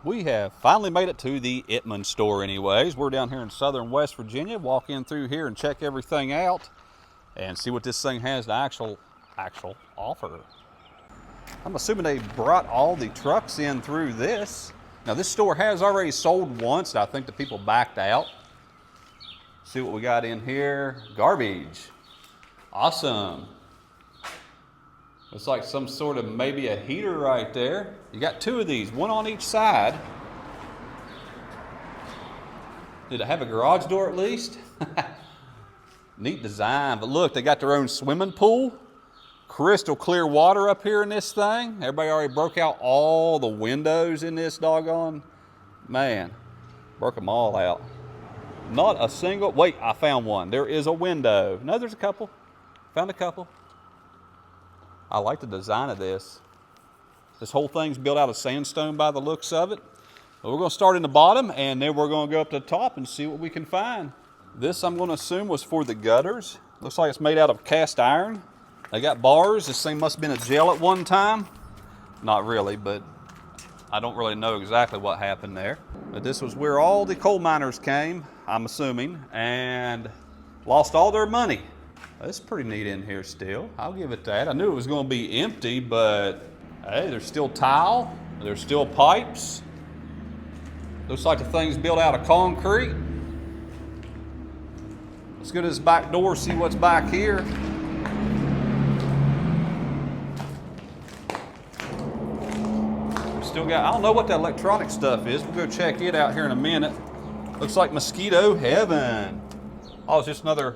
We have finally made it to the Itmann store anyways. We're down here in southern West Virginia. Walk in through here and check everything out and see what this thing has to actual offer. I'm assuming they brought all the trucks in through this. Now this store has already sold once. I think the people backed out. See what we got in here. Garbage. Awesome. Looks like some sort of maybe a heater right there. You got two of these, one on each side. Did it have a garage door at least? Neat design, but look, they got their own swimming pool. Crystal clear water up here in this thing. Everybody already broke out all the windows in this doggone. Man, broke them all out. Not a single, wait, I found one. There is a window. No, there's a couple. Found a couple. I like the design of this. This whole thing's built out of sandstone by the looks of it. But we're going to start in the bottom and then we're going to go up to the top and see what we can find. This I'm going to assume was for the gutters. Looks like it's made out of cast iron. They got bars. This thing must have been a jail at one time. Not really, but I don't really know exactly what happened there. But this was where all the coal miners came, I'm assuming, and lost all their money. It's pretty neat in here still. I'll give it that. I knew it was going to be empty, but hey, there's still tile. There's still pipes. Looks like the thing's built out of concrete. Let's go to this back door, see what's back here. We still got, I don't know what that electronic stuff is. We'll go check it out here in a minute. Looks like mosquito heaven. Oh, it's just another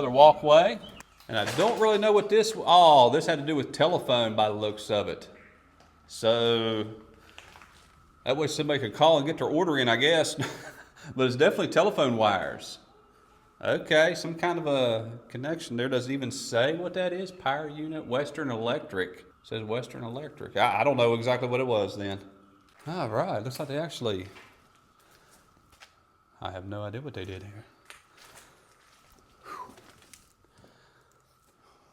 walkway. And I don't really know what this had to do with telephone by the looks of it. So that way somebody could call and get their order in, I guess. But it's definitely telephone wires. Okay, some kind of a connection there. Does it even say what that is? Power unit, Western Electric. It says Western Electric. I don't know exactly what it was then. All right, looks like they actually, I have no idea what they did here.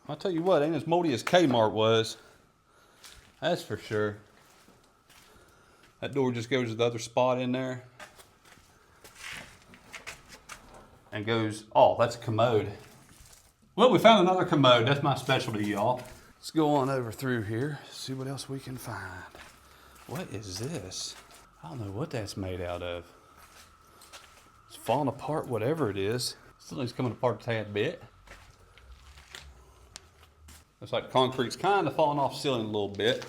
I'll tell you what, ain't as moldy as Kmart was. That's for sure. That door just goes to the other spot in there. And goes, oh, that's a commode. Well, we found another commode. That's my specialty, y'all. Let's go on over through here, see what else we can find. What is this? I don't know what that's made out of. It's falling apart, whatever it is. Still is coming apart a tad bit. Looks like concrete's kind of falling off the ceiling a little bit.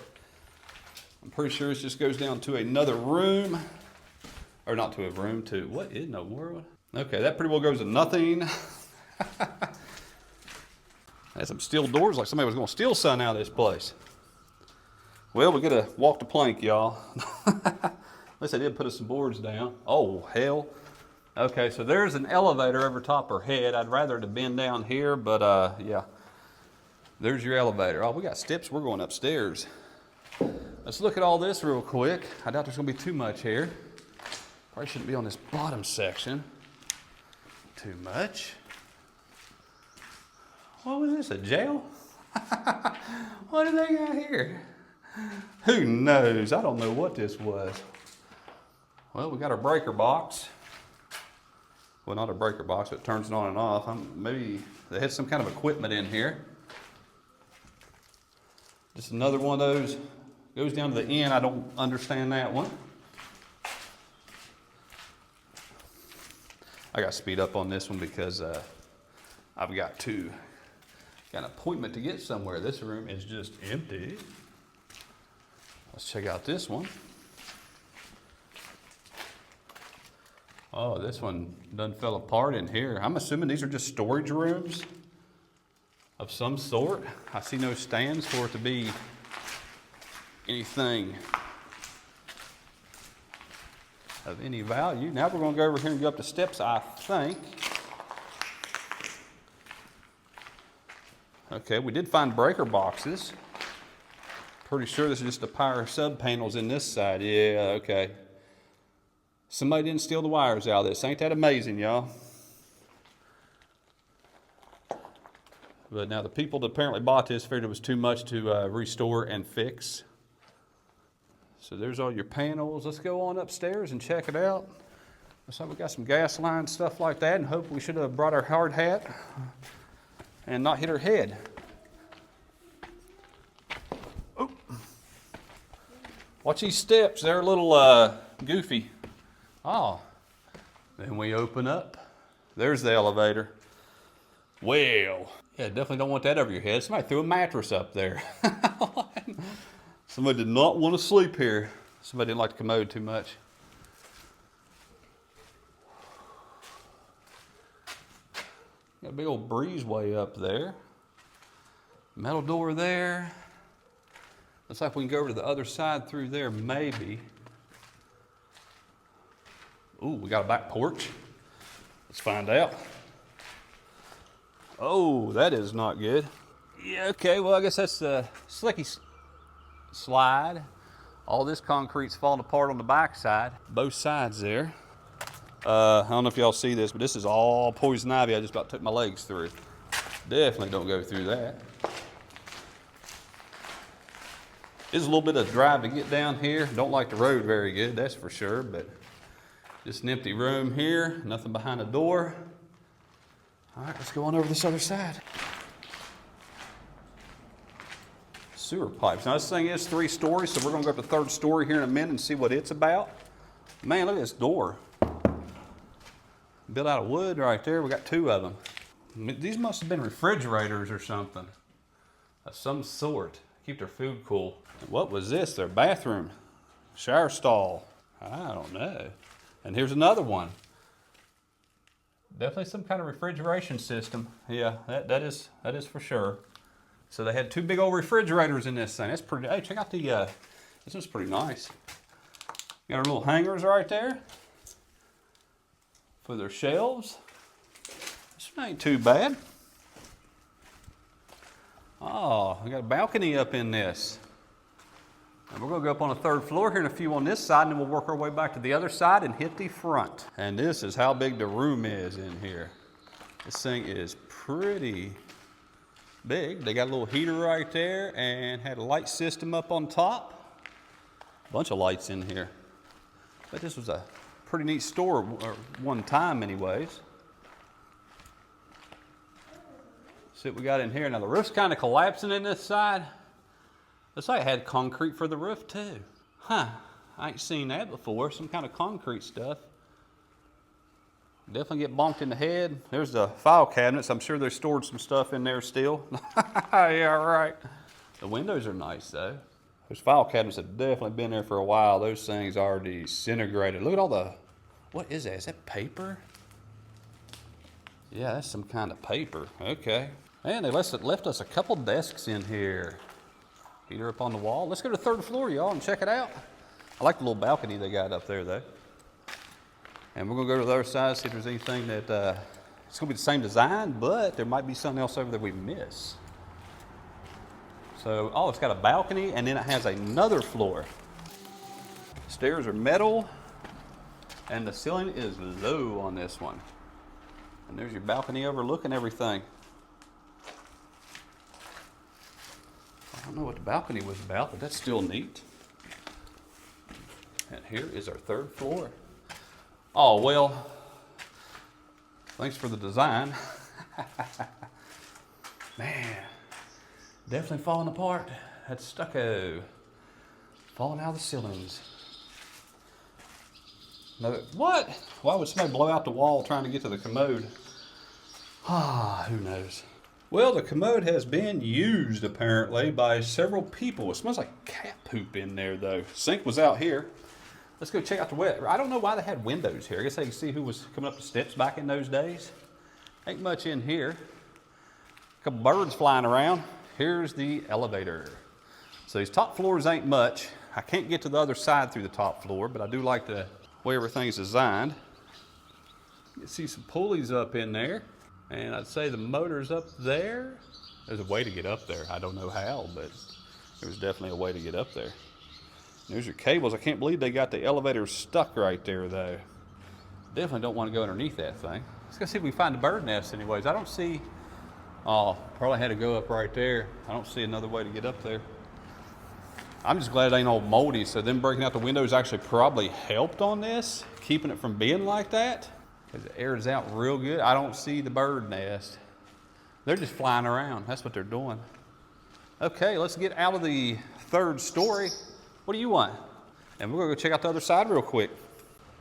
I'm pretty sure it just goes down to another room. Or not to a room, to what in the world? Okay, that pretty well goes to nothing. Has some steel doors like somebody was going to steal something out of this place. Well, we got to walk the plank, y'all. At least they did put us some boards down. Oh, hell. Okay, so there's an elevator over top her head. I'd rather it have been down here, but yeah. There's your elevator. Oh, we got steps. We're going upstairs. Let's look at all this real quick. I doubt there's going to be too much here. Probably shouldn't be on this bottom section. Too much. What was this, a jail? What do they got here? Who knows? I don't know what this was. Well, we got our breaker box. Well, not a breaker box, but it turns it on and off. Maybe they had some kind of equipment in here. Just another one of those, goes down to the end. I don't understand that one. I got to speed up on this one because I've got an appointment to get somewhere. This room is just empty. Let's check out this one. Oh, this one done fell apart in here. I'm assuming these are just storage rooms of some sort. I see no stands for it to be anything of any value. Now we're going to go over here and go up the steps, I think. Okay, we did find breaker boxes. Pretty sure this is just the power sub panels in this side. Yeah, okay. Somebody didn't steal the wires out of this. Ain't that amazing, y'all? But now the people that apparently bought this figured it was too much to restore and fix. So there's all your panels. Let's go on upstairs and check it out. Looks like we got some gas lines, stuff like that, and hope we should have brought our hard hat and not hit her head. Oh. Watch these steps, they're a little goofy. Oh, then we open up. There's the elevator. Well, yeah, definitely don't want that over your head. Somebody threw a mattress up there. Somebody did not want to sleep here. Somebody didn't like the commode too much. Got a big old breezeway up there. Metal door there. Looks like we can go over to the other side through there, maybe. Ooh, we got a back porch. Let's find out. Oh, that is not good. Yeah, okay, well, I guess that's the slicky slide. All this concrete's falling apart on the back side. Both sides there. I don't know if y'all see this, but this is all poison ivy I just about took my legs through. Definitely don't go through that. It's a little bit of drive to get down here. Don't like the road very good, that's for sure, but just an empty room here, nothing behind the door. All right, let's go on over this other side. Sewer pipes. Now this thing is 3 stories, so we're gonna go up to the 3rd story here in a minute and see what it's about. Man, look at this door. Built out of wood right there. We got 2 of them. These must have been refrigerators or something of some sort. Keep their food cool. And what was this? Their bathroom, shower stall. I don't know. And here's another one. Definitely some kind of refrigeration system. Yeah, that is for sure. So they had 2 big old refrigerators in this thing. That's pretty. Hey, check out the. This is pretty nice. Got our little hangers right there for their shelves. This ain't too bad. Oh, we got a balcony up in this. And we're gonna go up on the 3rd floor here in a few on this side, and then we'll work our way back to the other side and hit the front. And this is how big the room is in here. This thing is pretty big. They got a little heater right there and had a light system up on top. A bunch of lights in here. But this was a pretty neat store one time anyways. See what we got in here. Now the roof's kind of collapsing in this side. Looks like it had concrete for the roof too. Huh, I ain't seen that before. Some kind of concrete stuff. Definitely get bonked in the head. There's the file cabinets. I'm sure they stored some stuff in there still. Yeah, right. The windows are nice though. Those file cabinets have definitely been there for a while. Those things are disintegrated. Look at all the, what is that? Is that paper? Yeah, that's some kind of paper. Okay. And they left us a couple desks in here. Heater up on the wall. Let's go to the 3rd floor, y'all, and check it out. I like the little balcony they got up there, though. And we're gonna go to the other side, see if there's anything that, it's gonna be the same design, but there might be something else over there we miss. So, oh, it's got a balcony, and then it has another floor. Stairs are metal, and the ceiling is low on this one. And there's your balcony overlooking everything. I don't know what the balcony was about, but that's still neat. And here is our 3rd floor. Oh, well, thanks for the design. Man, definitely falling apart. That stucco falling out of the ceilings. No, what? Why would somebody blow out the wall trying to get to the commode? Ah, who knows? Well, the commode has been used apparently by several people. It smells like cat poop in there though. Sink was out here. Let's go check out the wet. I don't know why they had windows here. I guess they can see who was coming up the steps back in those days. Ain't much in here. A couple birds flying around. Here's the elevator. So these top floors ain't much. I can't get to the other side through the top floor, but I do like the way everything's designed. You can see some pulleys up in there. And I'd say the motor's up there. There's a way to get up there. I don't know how, but there was definitely a way to get up there. There's your cables. I can't believe they got the elevator stuck right there, though. Definitely don't want to go underneath that thing. Let's go see if we can find the bird nest anyways. I don't see, oh, probably had to go up right there. I don't see another way to get up there. I'm just glad it ain't all moldy, so them breaking out the windows actually probably helped on this, keeping it from being like that, because it airs out real good. I don't see the bird nest. They're just flying around. That's what they're doing. Okay, let's get out of the third story. What do you want? And we're gonna go check out the other side real quick.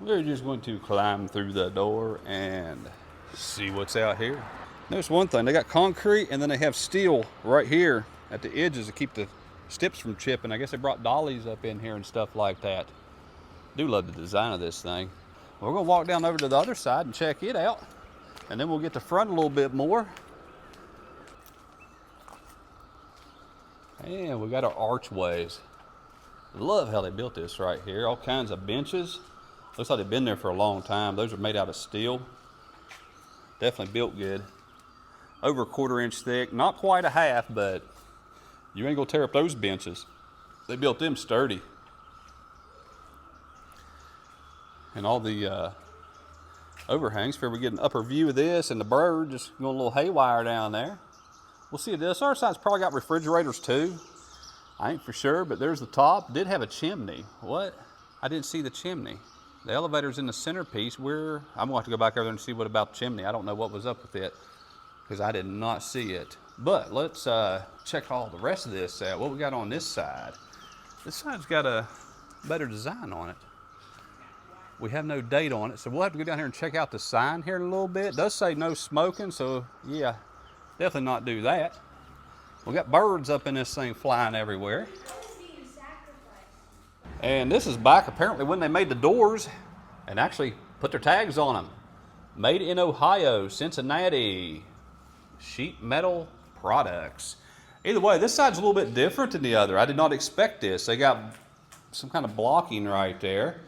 We're just going to climb through the door and see what's out here. Notice one thing, they got concrete and then they have steel right here at the edges to keep the steps from chipping. I guess they brought dollies up in here and stuff like that. Do love the design of this thing. We're gonna walk down over to the other side and check it out. And then we'll get the front a little bit more. And we got our archways. Love how they built this right here. All kinds of benches. Looks like they've been there for a long time. Those are made out of steel. Definitely built good. Over a 1/4 inch thick. Not quite a half, but you ain't gonna tear up those benches. They built them sturdy. And all the overhangs, for we get an upper view of this, and the bird just going a little haywire down there. We'll see. This other side's probably got refrigerators too. I ain't for sure, but there's the top. Did have a chimney. What? I didn't see the chimney. The elevator's in the centerpiece. I'm gonna have to go back over there and see what about the chimney. I don't know what was up with it because I did not see it. But let's check all the rest of this out. What we got on this side? This side's got a better design on it. We have no date on it, so we'll have to go down here and check out the sign here in a little bit. It does say no smoking, so yeah, definitely not do that. We got birds up in this thing flying everywhere. And this is back apparently when they made the doors and actually put their tags on them. Made in Ohio, Cincinnati. Sheet metal products. Either way, this side's a little bit different than the other. I did not expect this. They got some kind of blocking right there.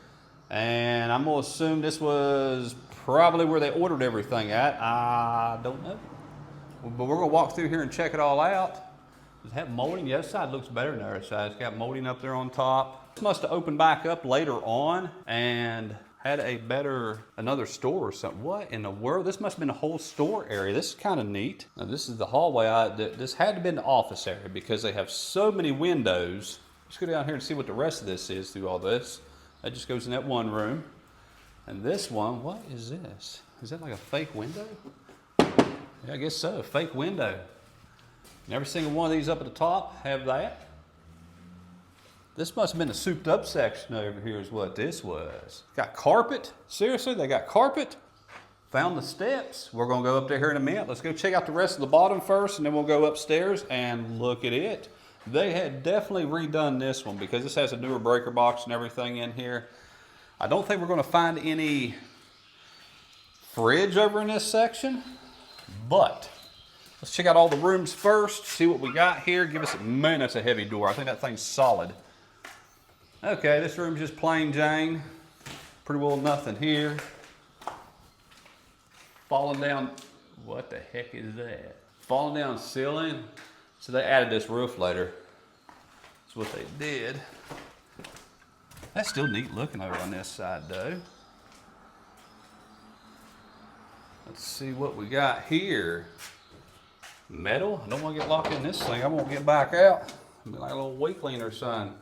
And I'm gonna assume this was probably where they ordered everything at. I don't know. But we're gonna walk through here and check it all out. Does it have molding? The other side looks better than the other side. It's got molding up there on top. This must have opened back up later on and had another store or something. What in the world? This must have been a whole store area. This is kind of neat. Now this is the hallway. This had to have been the office area because they have so many windows. Let's go down here and see what the rest of this is through all this. That just goes in that one room. And this one, what is this? Is that like a fake window? Yeah, I guess so, fake window. And every single one of these up at the top have that. This must have been a souped up section over here is what this was. Got carpet, seriously, they got carpet. Found the steps. We're gonna go up there here in a minute. Let's go check out the rest of the bottom first and then we'll go upstairs and look at it. They had definitely redone this one because this has a newer breaker box and everything in here. I don't think we're gonna find any fridge over in this section, but let's check out all the rooms first, see what we got here. Give us man, that's a heavy door. I think that thing's solid. Okay, this room's just plain Jane. Pretty well nothing here. Falling down, what the heck is that? Falling down ceiling. So they added this roof later. That's what they did. That's still neat looking over on this side though. Let's see what we got here. Metal. I don't want to get locked in this thing. I won't get back out. I'll be like a little weakling or something.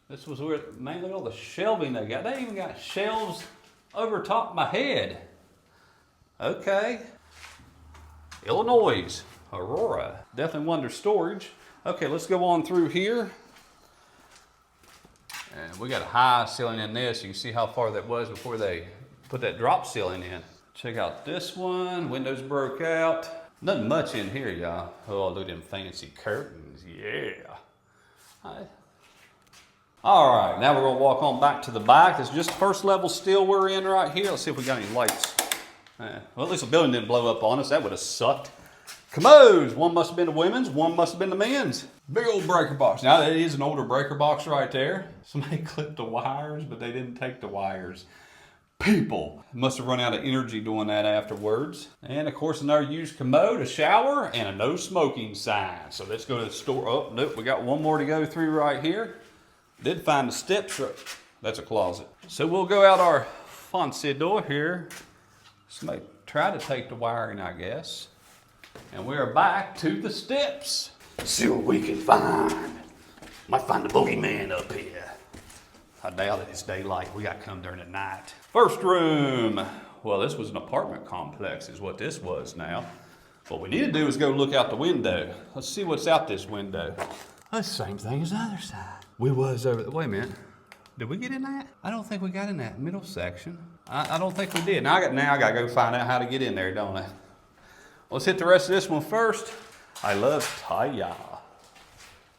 This was where, man, look at all the shelving they got. They even got shelves over top of my head. Okay. Illinois, Aurora. Definitely wonder storage. Okay, let's go on through here. And we got a high ceiling in this. You can see how far that was before they put that drop ceiling in. Check out this one. Windows broke out. Nothing much in here, y'all. Oh, look at them fancy curtains. Yeah. All right, now we're gonna walk on back to the back. It's just first level steel we're in right here. Let's see if we got any lights. Well, at least the building didn't blow up on us. That would have sucked. Commodes. One must have been the women's, one must have been the men's. Big old breaker box. Now that is an older breaker box right there. Somebody clipped the wires, but they didn't take the wires. People must have run out of energy doing that afterwards. And of course, another used commode, a shower, and a no smoking sign. So let's go to the store. Oh, nope, we got one more to go through right here. Did find the steps. That's a closet. So we'll go out our fancy door here. Somebody tried to take the wiring, I guess. And we're back to the steps. See what we can find. Might find the boogeyman up here. I doubt it, it's daylight. We got to come during the night. First room. Well, this was an apartment complex is what this was now. What we need to do is go look out the window. Let's see what's out this window. That's the same thing as the other side. We was over there. Wait a minute. Did we get in that? I don't think we got in that middle section. I don't think we did. Now I got to go find out how to get in there, don't I? Let's hit the rest of this one first. I love Taya.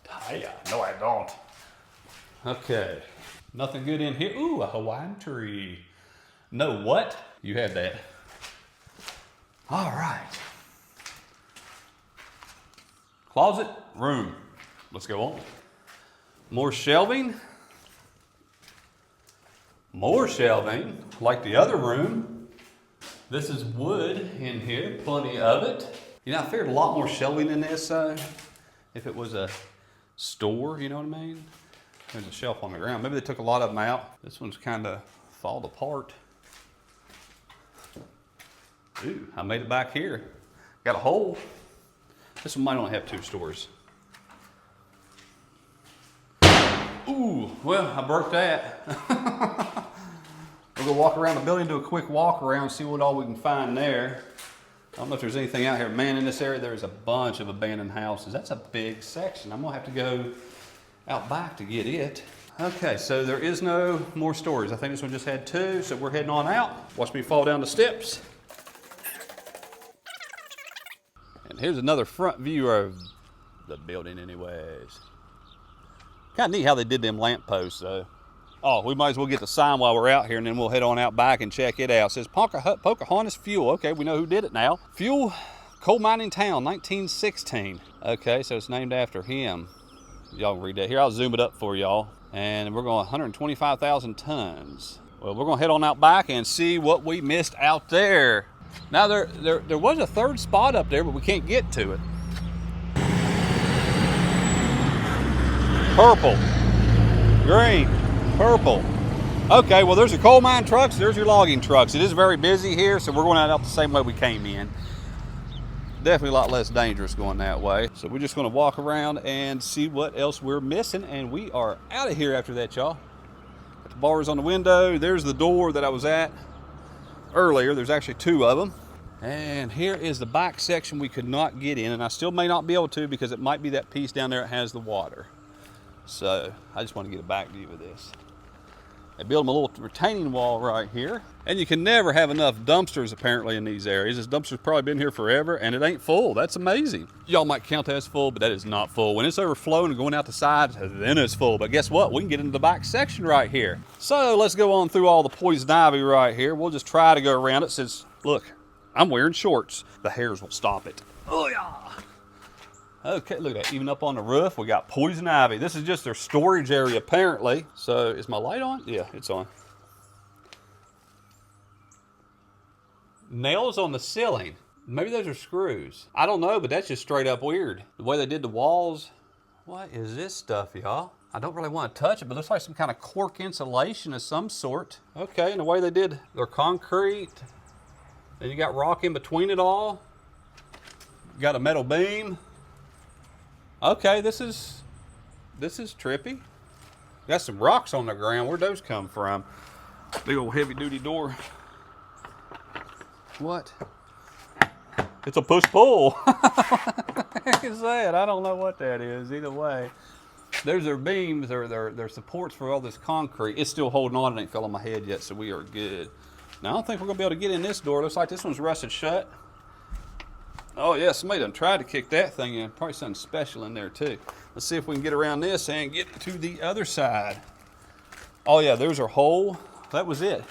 Taya. No, I don't. Okay. Nothing good in here. Ooh, a Hawaiian tree. No, what? You had that. All right. Closet, room. Let's go on. More shelving. More shelving, like the other room. This is wood in here, plenty of it. You know, I figured a lot more shelving in this if it was a store, you know what I mean? There's a shelf on the ground. Maybe they took a lot of them out. This one's kind of falling apart. Ooh, I made it back here. Got a hole. This one might only have 2 stores. Ooh, well, I broke that. We'll go walk around the building, do a quick walk around, see what all we can find there. I don't know if there's anything out here. Man, in this area, there's a bunch of abandoned houses. That's a big section. I'm gonna have to go out back to get it. Okay, so there is no more stories. I think this one just had 2, so we're heading on out. Watch me fall down the steps. And here's another front view of the building anyways. Kind of neat how they did them lamp posts though. Oh, we might as well get the sign while we're out here and then we'll head on out back and check it out. It says Pocahontas Fuel. Okay, we know who did it now. Fuel, coal mining town, 1916. Okay, so it's named after him. Y'all can read that here. I'll zoom it up for y'all. And we're going 125,000 tons. Well, we're gonna head on out back and see what we missed out there. Now there was a 3rd spot up there, but we can't get to it. Purple, green, purple. Okay, well there's your coal mine trucks, there's your logging trucks. It is very busy here, so we're going out the same way we came in. Definitely a lot less dangerous going that way. So we're just gonna walk around and see what else we're missing, and we are out of here after that, y'all. Got the bars on the window. There's the door that I was at earlier. There's actually 2 of them. And here is the back section we could not get in, and I still may not be able to because it might be that piece down there that has the water. So I just want to get a back view of this. They built them a little retaining wall right here. And you can never have enough dumpsters apparently in these areas. This dumpster's probably been here forever and it ain't full. That's amazing. Y'all might count that as full, but that is not full. When it's overflowing and going out the sides, then it's full. But guess what? We can get into the back section right here. So let's go on through all the poison ivy right here. We'll just try to go around it since, look, I'm wearing shorts. The hairs will stop it. Oh yeah. Okay, look at that. Even up on the roof, we got poison ivy. This is just their storage area, apparently. So, is my light on? Yeah, it's on. Nails on the ceiling. Maybe those are screws. I don't know, but that's just straight up weird. The way they did the walls. What is this stuff, y'all? I don't really want to touch it, but it looks like some kind of cork insulation of some sort. Okay, and the way they did their concrete. Then you got rock in between it all. You got a metal beam. Okay, this is trippy. Got some rocks on the ground. Where'd those come from? Big old heavy duty door. What? It's a push pull. What is that? I don't know what that is. Either way, there's their beams, their supports for all this concrete. It's still holding on. It ain't fell on my head yet, so we are good. Now I don't think we're gonna be able to get in this door. Looks like this one's rusted shut. Oh yeah, somebody done tried to kick that thing in. Probably something special in there too. Let's see if we can get around this and get to the other side. Oh yeah, there's our hole. That was it.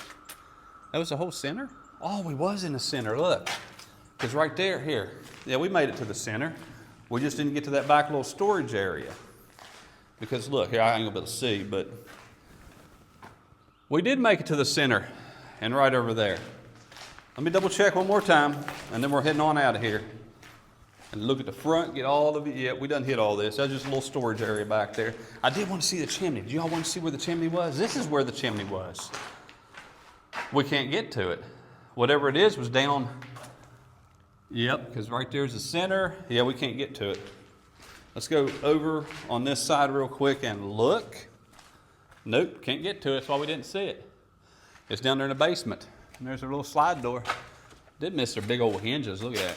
That was the whole center? Oh, we was in the center, look. Because right there, here. Yeah, we made it to the center. We just didn't get to that back little storage area. Because look, here I ain't gonna be able to see, but we did make it to the center and right over there. Let me double check one more time, and then we're heading on out of here. And look at the front, get all of it. Yeah, we done hit all this. That's just a little storage area back there. I did want to see the chimney. Did y'all want to see where the chimney was? This is where the chimney was. We can't get to it. Whatever it is was down. Yep, because right there's the center. Yeah, we can't get to it. Let's go over on this side real quick and look. Nope, can't get to it. That's why we didn't see it. It's down there in the basement. And there's a little slide door. Did miss their big old hinges. Look at that.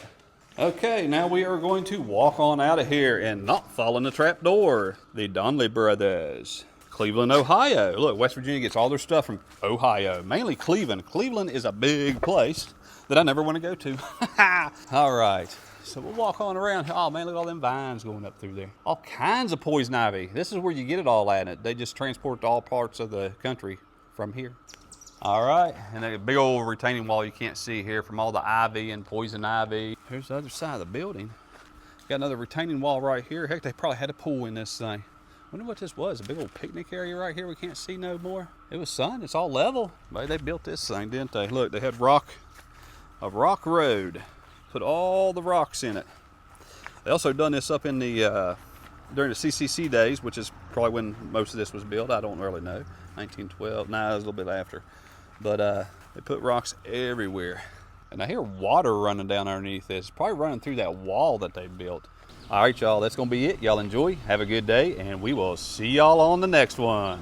Okay, now we are going to walk on out of here and not fall in the trap door. The Donnelly Brothers, Cleveland, Ohio. Look, West Virginia gets all their stuff from Ohio, mainly Cleveland. Cleveland is a big place that I never want to go to. All right, so we'll walk on around. Oh man, look at all them vines going up through there. All kinds of poison ivy. This is where you get it all at it. They just transport to all parts of the country from here. All right, and a big old retaining wall you can't see here from all the ivy and poison ivy. Here's the other side of the building. Got another retaining wall right here. Heck, they probably had a pool in this thing. Wonder what this was, a big old picnic area right here we can't see no more. It was sun, it's all level. But they built this thing, didn't they? Look, they had a rock road. Put all the rocks in it. They also done this up in the, during the CCC days, which is probably when most of this was built. I don't really know. 1912, nah, it was a little bit after. But they put rocks everywhere. And I hear water running down underneath this. It's probably running through that wall that they built. All right, y'all, that's going to be it. Y'all enjoy. Have a good day, and we will see y'all on the next one.